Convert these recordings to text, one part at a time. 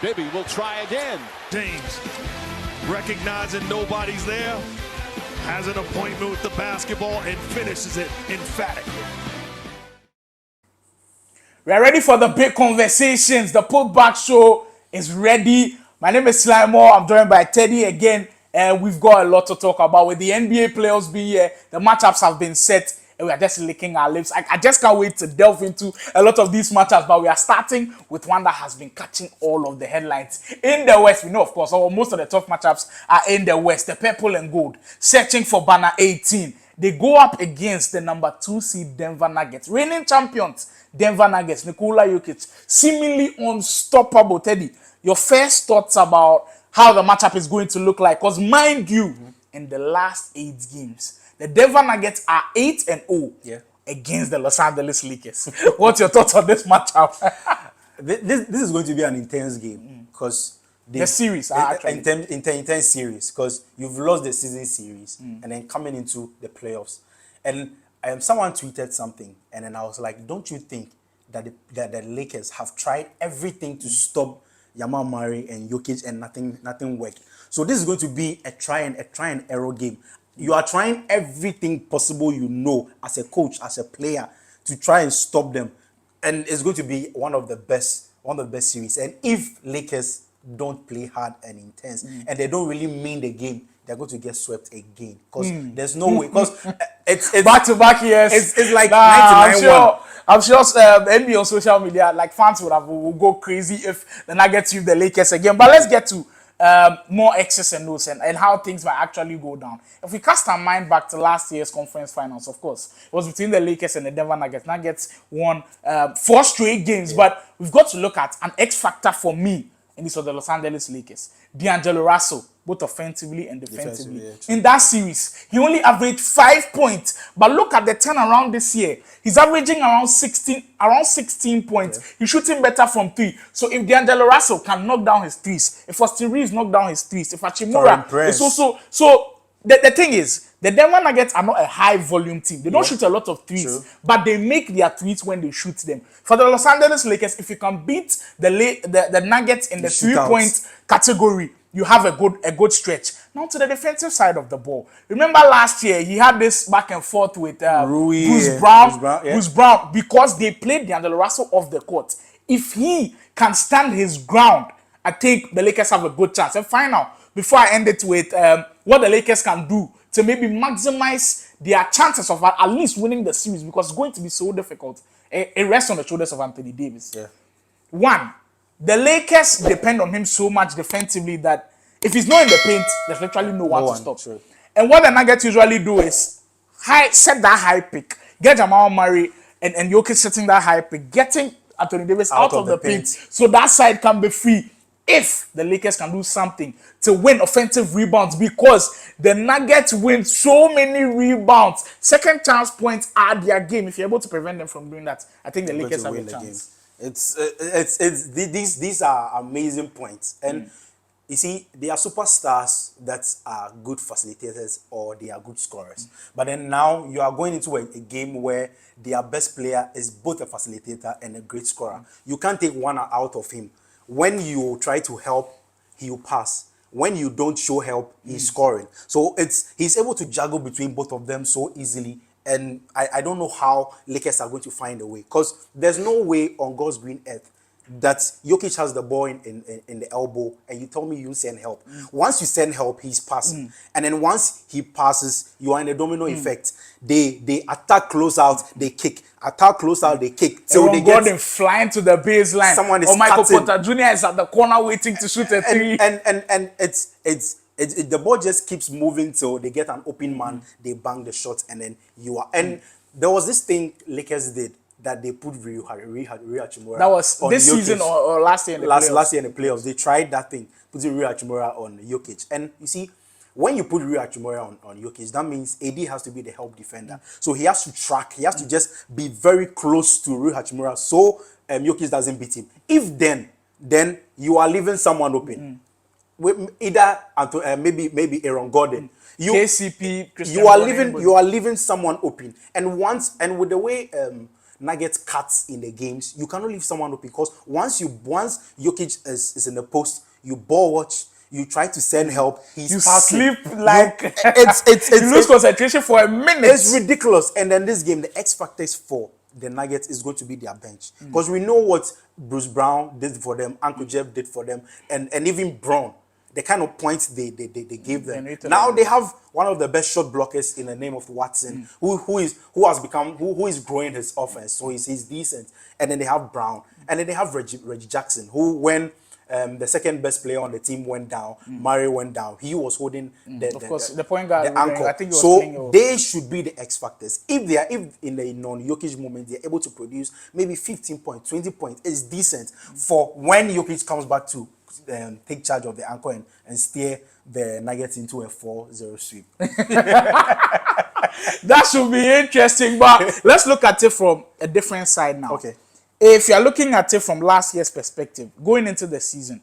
Bibby will try again. James, recognizing nobody's there, has an appointment with the basketball and finishes it emphatically. We are ready for the big conversations. The putback show is ready. My name is Sly. I'm joined by Teddy again. And we've got a lot to talk about. With the NBA playoffs being here, the matchups have been set, and we are just licking our lips. I just can't wait to delve into a lot of these matchups, but we are starting with one that has been catching all of the headlines. In the West, we know, of course, most of the tough matchups are in the West. The purple and gold, searching for banner 18. They go up against the number 2 seed Denver Nuggets. Reigning champions, Denver Nuggets, Nikola Jokic, seemingly unstoppable. Teddy, your first thoughts about how the matchup is going to look like? Because mind you, in the last 8 games, the Denver Nuggets are 8-0 against the Los Angeles Lakers. What's your thoughts on this matchup? This is going to be an intense game because the series, actually. Intense series because you've lost the season series and then coming into the playoffs. And someone tweeted something, and then I was like, don't you think that the Lakers have tried everything to stop Jamal Murray and Jokic and nothing worked? So this is going to be a try and error game. You are trying everything possible as a coach, as a player, to try and stop them, and it's going to be one of the best series. And if Lakers don't play hard and intense, and they don't really mean the game, they're going to get swept again because there's no way. Because it's back-to-back years. It's like 99-1. I'm sure the NBA on social media, like fans will go crazy if the Nuggets sweep the Lakers again. But let's get to more X's and O's and how things might actually go down. If we cast our mind back to last year's conference finals, of course, it was between the Lakers and the Denver Nuggets. Nuggets won 4 straight games, but we've got to look at an X factor for me, and this was the Los Angeles Lakers. D'Angelo Russell, both offensively and defensively. In that series, he only averaged 5 points. But look at the turnaround this year. He's averaging around 16 points. Yeah. He's shooting better from 3. So if D'Angelo Russell can knock down his threes, if Austin Reeves knock down his threes, if Hachimura is also... So the thing is, the Denver Nuggets are not a high volume team. They don't shoot a lot of threes, but they make their threes when they shoot them. For the Los Angeles Lakers, if you can beat the Nuggets in the 3-point category, you have a good stretch. Now to the defensive side of the ball. Remember last year, he had this back and forth with Bruce Brown, because they played D'Angelo Russell off the court. If he can stand his ground, I think the Lakers have a good chance. And final, before I end it with what the Lakers can do to maybe maximize their chances of at least winning the series, because it's going to be so difficult. It rests on the shoulders of Anthony Davis. Yeah. One, the Lakers depend on him so much defensively that if he's not in the paint, there's literally no one to stop. Sure. And what the Nuggets usually do is set that high pick, get Jamal Murray and Jokic setting that high pick, getting Anthony Davis out of the paint so that side can be free. If the Lakers can do something to win offensive rebounds, because the Nuggets win so many rebounds, second chance points are their game. If you're able to prevent them from doing that, I think the Lakers have a chance. These are amazing points, and you see, they are superstars that are good facilitators or they are good scorers. But then now you are going into a game where their best player is both a facilitator and a great scorer. You can't take one out of him. When you try to help, he will pass. When you don't show help, he's scoring. So he's able to juggle between both of them so easily. And I don't know how Lakers are going to find a way, because there's no way on God's green earth that Jokic has the ball in the elbow and you tell me you send help. Once you send help, he's passing. And then once he passes, you are in a domino effect. They attack close out, they kick. Attack close out, they kick. So they get flying to the baseline. Someone is Michael cutting. Porter Jr. is at the corner waiting to shoot a 3. And it's the ball just keeps moving till they get an open man, they bang the shot, and then you are. And there was this thing Lakers did that they put Rui Hachimura. That was on this Jokic. season or last year in the playoffs? Last year in the playoffs. They tried that thing, putting Rui Hachimura on Jokic. And you see, when you put Rui Hachimura on Jokic, that means AD has to be the help defender. So he has to track. He has to just be very close to Rui Hachimura so Jokic doesn't beat him. If then you are leaving someone open. Either maybe Aaron Gordon. KCP, you are leaving someone open. And with the way Nuggets cuts in the games, you cannot leave someone open because once Jokic is in the post, you ball watch, you try to send help, he's You passing. sleep like It's you lose concentration for a minute. it's ridiculous. And then this game, the X factors for the Nuggets is going to be their bench because we know what Bruce Brown did for them, Uncle Jeff did for them, and even Brown. The kind of points they gave them. Now they have one of the best shot blockers in the name of Watson, who is growing his offense, so he's decent. And then they have Brown, and then they have Reggie Jackson, who when the second best player on the team went down, Murray went down. He was holding the point guard. the ankle. I think he was So they should be the X factors. If in the non-Jokic moment they're able to produce maybe 15 points, 20 points, it's decent for when Jokic comes back to take charge of the ankle and steer the Nuggets into a 4-0 sweep. That should be interesting. But let's look at it from a different side now. Okay. If you're looking at it from last year's perspective, going into the season,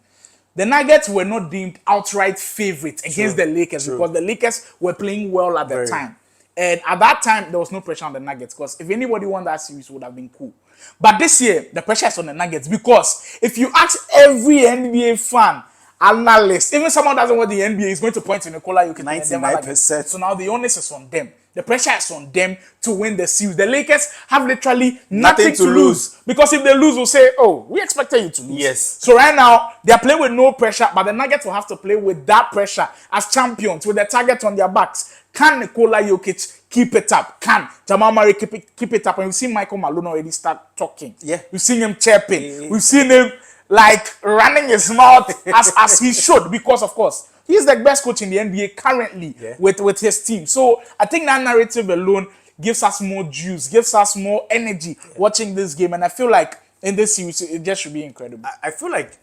the Nuggets were not deemed outright favorites against the Lakers because the Lakers were playing well at the time. And at that time, there was no pressure on the Nuggets because if anybody won that series, it would have been cool. But this year, the pressure is on the Nuggets because if you ask every NBA fan, analyst, even someone who doesn't want the NBA, is going to point to Nikola Jokic. 99%. So now the onus is on them. The pressure is on them to win the series. The Lakers have literally nothing to lose. Because if they lose, we'll say, oh, we expected you to lose. Yes. So right now, they're playing with no pressure, but the Nuggets will have to play with that pressure as champions, with the target on their backs. Can Nikola Jokic keep it up? Can Jamal Murray keep it up? And we've seen Michael Malone already start talking. Yeah. We've seen him chirping. We've seen him like running his mouth as he should, because of course he's the best coach in the NBA currently with his team. So I think that narrative alone gives us more juice, gives us more energy watching this game, and I feel like in this series it just should be incredible. I feel like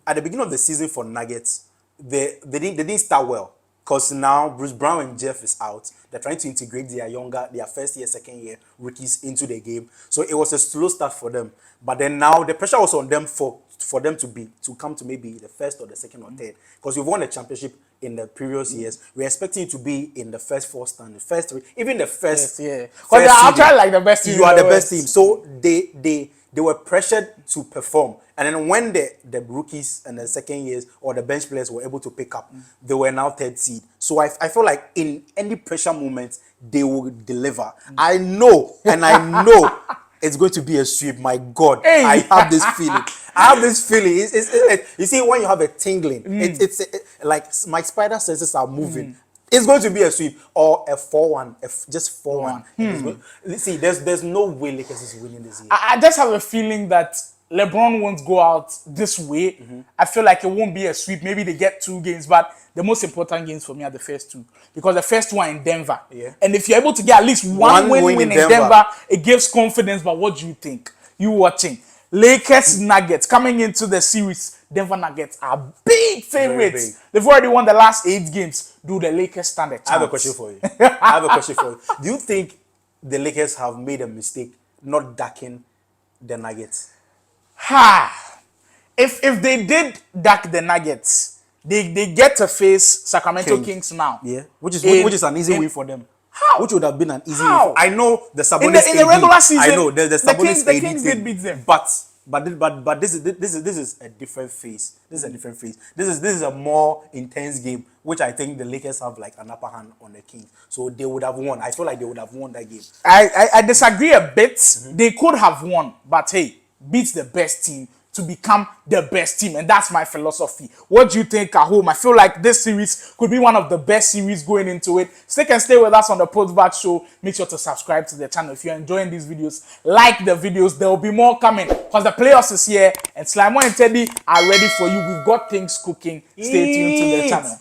at the beginning of the season for Nuggets, they didn't start well because now Bruce Brown and Jeff is out. They're trying to integrate their first year, second year rookies into the game. So it was a slow start for them. But then now the pressure was on them for them to come to maybe the first or the second or third. Because you've won a championship in the previous years. We're expecting you to be in the first four stand, the first three, even the first. Because they're outright like the best team. You are the best team. So they were pressured to perform. And then when the rookies and the second years or the bench players were able to pick up, they were now third seed. So I feel like in any pressure moment, they will deliver. I know, and I know it's going to be a sweep. My God, I have this feeling. I have this feeling. You see, when you have a tingling, it's like my spider senses are moving. It's going to be a sweep or a 4-1, just 4-1. See, there's no way Lakers is winning this year. I just have a feeling that LeBron won't go out this way. I feel like it won't be a sweep. Maybe they get 2 games, but the most important games for me are the first 2. Because the first one in Denver. Yeah. And if you're able to get at least one win in Denver, it gives confidence. But what do you think? You watching. Lakers Nuggets coming into the series. Denver Nuggets are big favorites. Big. They've already won the last 8 games. Do the Lakers stand a chance? I have a question for you. Do you think the Lakers have made a mistake not ducking the Nuggets? If they did duck the Nuggets, they get to face Sacramento Kings now. Yeah, which is an easy win for them. How? Which would have been an easy win. I know the Sabonis in the regular season. I know the Sabonis the Kings did beat them. But this is a different phase. This is a different phase. This is a more intense game, which I think the Lakers have like an upper hand on the Kings. So they would have won. I feel like they would have won that game. I disagree a bit. They could have won, but hey, beat the best team to become the best team, and that's my philosophy. What do you think at home? I feel like this series could be one of the best series going into it. Stay with us on the Postback Show. Make sure to subscribe to the channel if you're enjoying these videos. Like the videos. There will be more coming because the playoffs is here, and Sly and Teddy are ready for you. We've got things cooking. Stay tuned to the channel.